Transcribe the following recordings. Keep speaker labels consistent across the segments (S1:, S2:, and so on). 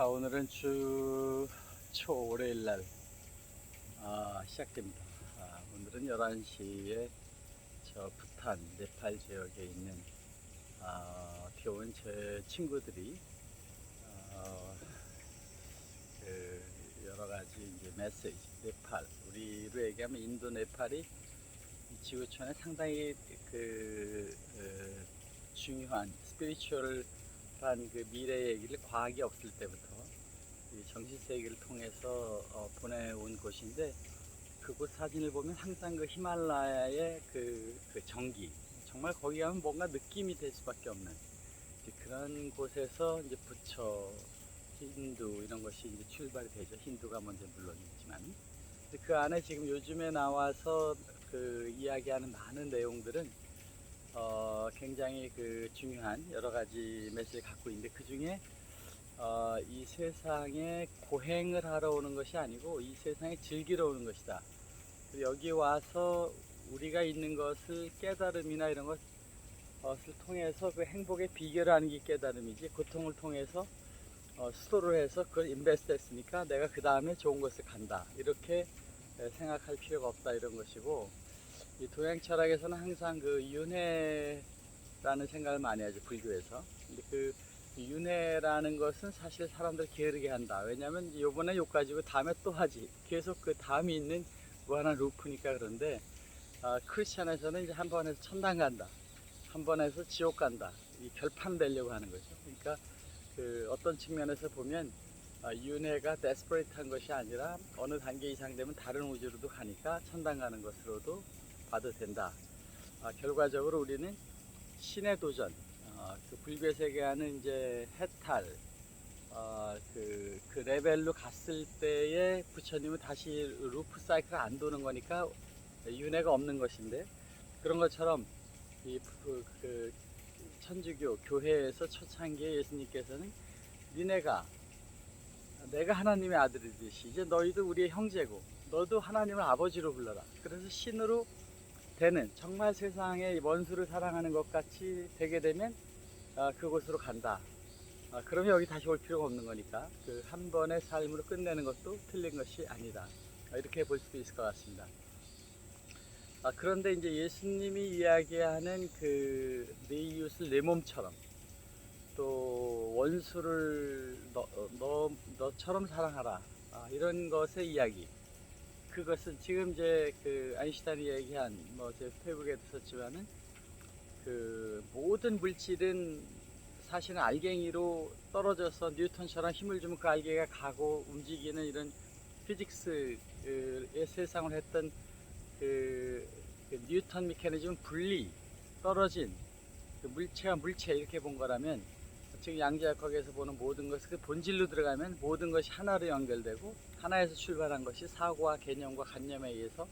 S1: 오늘은 주 월요일 날 시작됩니다. 오늘은 11시에 저 부탄, 네팔 지역에 있는 어떻게 보면 제 친구들이 어, 그 여러 가지 이제 메시지, 네팔, 우리로 얘기하면 인도 네팔이 이 지구촌에 상당히 중요한 스피리추얼한 그 미래 얘기를 과학이 없을 때부터 이 정신세계를 통해서 보내온 곳인데, 그곳 사진을 보면 항상 그 히말라야의 그 정기, 정말 거기 가면 뭔가 느낌이 될 수밖에 없는 이제 그런 곳에서 이제 부처, 힌두 이런 것이 이제 출발이 되죠. 힌두가 먼저 물론이지만, 그 안에 지금 요즘에 나와서 그 이야기하는 많은 내용들은 굉장히 그 중요한 여러 가지 메시지를 갖고 있는데, 그 중에 이 세상에 고행을 하러 오는 것이 아니고 이 세상에 즐기러 오는 것이다. 여기 와서 우리가 있는 것을 깨달음이나 이런 것을 통해서 그 행복의 비결을 아는 게 깨달음이지, 고통을 통해서 수도를 해서 그걸 인베스트 했으니까 내가 그 다음에 좋은 것을 간다, 이렇게 생각할 필요가 없다, 이런 것이고, 이 도양 철학에서는 항상 그 윤회라는 생각을 많이 하죠, 불교에서. 근데 그 윤회라는 것은 사실 사람들 게으르게 한다. 왜냐하면 요번에 요 가지고 다음에 또 하지, 계속 그 다음이 있는 무한한 루프니까. 그런데 크리스천에서는 이제 한 번 해서 천당 간다, 한 번 해서 지옥 간다, 이 결판되려고 하는 거죠. 그러니까 그 어떤 측면에서 보면 윤회가 데스퍼레이트한 것이 아니라 어느 단계 이상 되면 다른 우주로도 가니까 천당 가는 것으로도 봐도 된다. 결과적으로 우리는 신의 도전, 그 불교 세계하는 이제 해탈, 그 레벨로 갔을 때에 부처님은 다시 루프 사이클 안 도는 거니까 윤회가 없는 것인데, 그런 것처럼 그 천주교 교회에서 초창기에 예수님께서는 니네가 내가 하나님의 아들이듯이 이제 너희도 우리의 형제고 너도 하나님을 아버지로 불러라. 그래서 신으로 되는, 정말 세상의 원수를 사랑하는 것 같이 되게 되면 그곳으로 간다. 그러면 여기 다시 올 필요가 없는 거니까 그 한 번의 삶으로 끝내는 것도 틀린 것이 아니다. 이렇게 볼 수도 있을 것 같습니다. 그런데 이제 예수님이 이야기하는 그 내 이웃을 내 몸처럼, 또 원수를 너처럼 사랑하라, 이런 것의 이야기, 그것은 지금 이제 그 아인슈타인이 얘기한, 제 페이북에도 썼지만은, 그 모든 물질은 사실은 알갱이로 떨어져서 뉴턴처럼 힘을 주면 그 알갱이가 가고 움직이는 이런 피직스의 세상을 했던 그 뉴턴 메커니즘은 분리, 떨어진 그 물체와 물체, 이렇게 본 거라면, 지금 양자역학에서 보는 모든 것은 그 본질로 들어가면 모든 것이 하나로 연결되고, 하나에서 출발한 것이 사고와 개념과 관념에 의해서,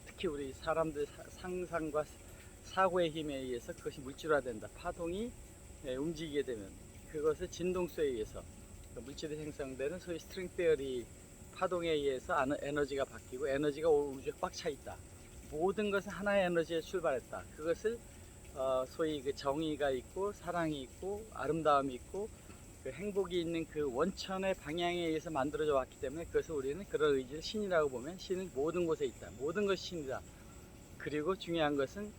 S1: 특히 우리 사람들 상상과 사고의 힘에 의해서 그것이 물질화된다. 파동이 움직이게 되면 그것의 진동수에 의해서 그 물질이 생성되는 소위 스트링 페어리 파동에 의해서 에너지가 바뀌고, 에너지가 우주에 꽉 차 있다. 모든 것은 하나의 에너지에 출발했다. 그것을 소위 그 정의가 있고 사랑이 있고 아름다움이 있고 그 행복이 있는 그 원천의 방향에 의해서 만들어져 왔기 때문에, 그것을 우리는 그런 의지를 신이라고 보면, 신은 모든 곳에 있다. 모든 것이 신이다. 그리고 중요한 것은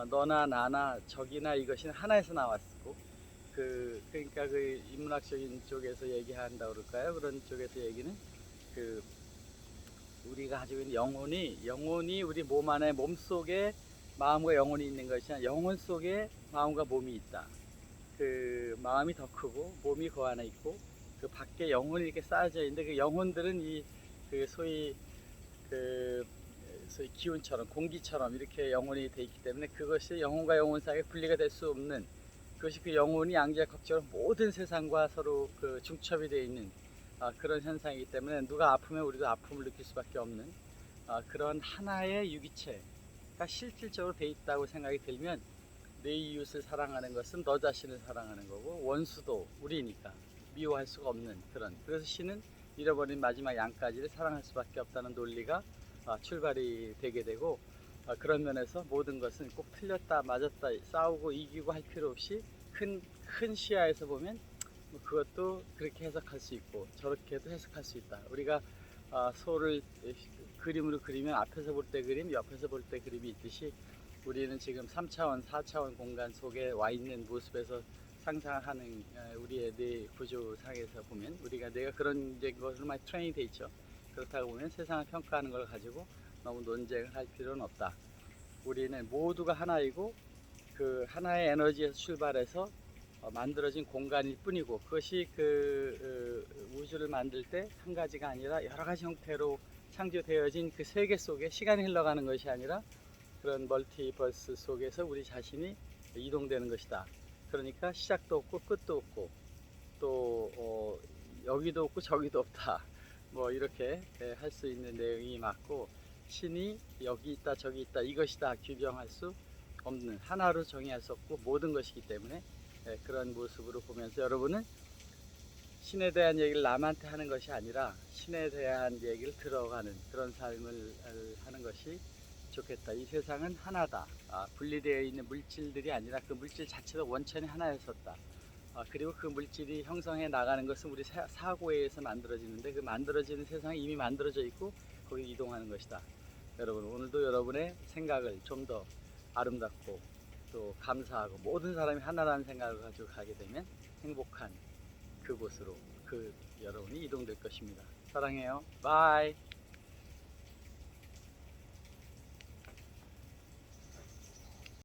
S1: 너나 나나 적이나 이것이 하나에서 나왔고, 그러니까 그 인문학적인 쪽에서 얘기한다 그럴까요? 그런 쪽에서 얘기는, 그 우리가 가지고 있는 영혼이 우리 몸 안에, 몸 속에 마음과 영혼이 있는 것이 아니라 영혼 속에 마음과 몸이 있다. 그 마음이 더 크고 몸이 그 안에 있고 그 밖에 영혼이 이렇게 쌓여져 있는데, 그 영혼들은 그 그 소위 기운처럼, 공기처럼 이렇게 영혼이 돼 있기 때문에, 그것이 영혼과 영혼 사이에 분리가 될 수 없는, 그것이 그 영혼이 양자역학적으로 모든 세상과 서로 그 중첩이 되어 있는 그런 현상이기 때문에, 누가 아프면 우리도 아픔을 느낄 수밖에 없는 그런 하나의 유기체가 실질적으로 돼 있다고 생각이 들면, 내 이웃을 사랑하는 것은 너 자신을 사랑하는 거고, 원수도 우리니까 미워할 수가 없는 그런, 그래서 신은 잃어버린 마지막 양까지를 사랑할 수밖에 없다는 논리가 출발이 되게 되고, 그런 면에서 모든 것은 꼭 틀렸다 맞았다 싸우고 이기고 할 필요 없이 큰 시야에서 보면 뭐 그것도 그렇게 해석할 수 있고 저렇게도 해석할 수 있다. 우리가 소를 그림으로 그리면 앞에서 볼 때 그림, 옆에서 볼 때 그림이 있듯이 우리는 지금 3차원, 4차원 공간 속에 와 있는 모습에서 상상하는 우리의 뇌 구조상에서 보면 우리가 내가 그런 것으로 많이 트레이닝 돼 있죠. 그렇다고 보면 세상을 평가하는 걸 가지고 너무 논쟁을 할 필요는 없다. 우리는 모두가 하나이고 그 하나의 에너지에서 출발해서 만들어진 공간일 뿐이고 그것이 그 우주를 만들 때 한 가지가 아니라 여러 가지 형태로 창조되어진 그 세계 속에 시간이 흘러가는 것이 아니라 그런 멀티버스 속에서 우리 자신이 이동되는 것이다. 그러니까 시작도 없고 끝도 없고 또 여기도 없고 저기도 없다. 뭐 이렇게 할 수 있는 내용이 맞고 신이 여기 있다 저기 있다 이것이다 규정할 수 없는 하나로 정의할 수 없고 모든 것이기 때문에 그런 모습으로 보면서 여러분은 신에 대한 얘기를 남한테 하는 것이 아니라 신에 대한 얘기를 들어가는 그런 삶을 하는 것이 좋겠다. 이 세상은 하나다. 분리되어 있는 물질들이 아니라 그 물질 자체도 원천이 하나였었다. 그리고 그 물질이 형성해 나가는 것은 우리 사고에 의해서 만들어지는데 그 만들어지는 세상이 이미 만들어져 있고 거기 이동하는 것이다. 여러분 오늘도 여러분의 생각을 좀 더 아름답고 또 감사하고 모든 사람이 하나라는 생각을 가지고 가게 되면 행복한 그곳으로 여러분이 이동될 것입니다. 사랑해요. 바이.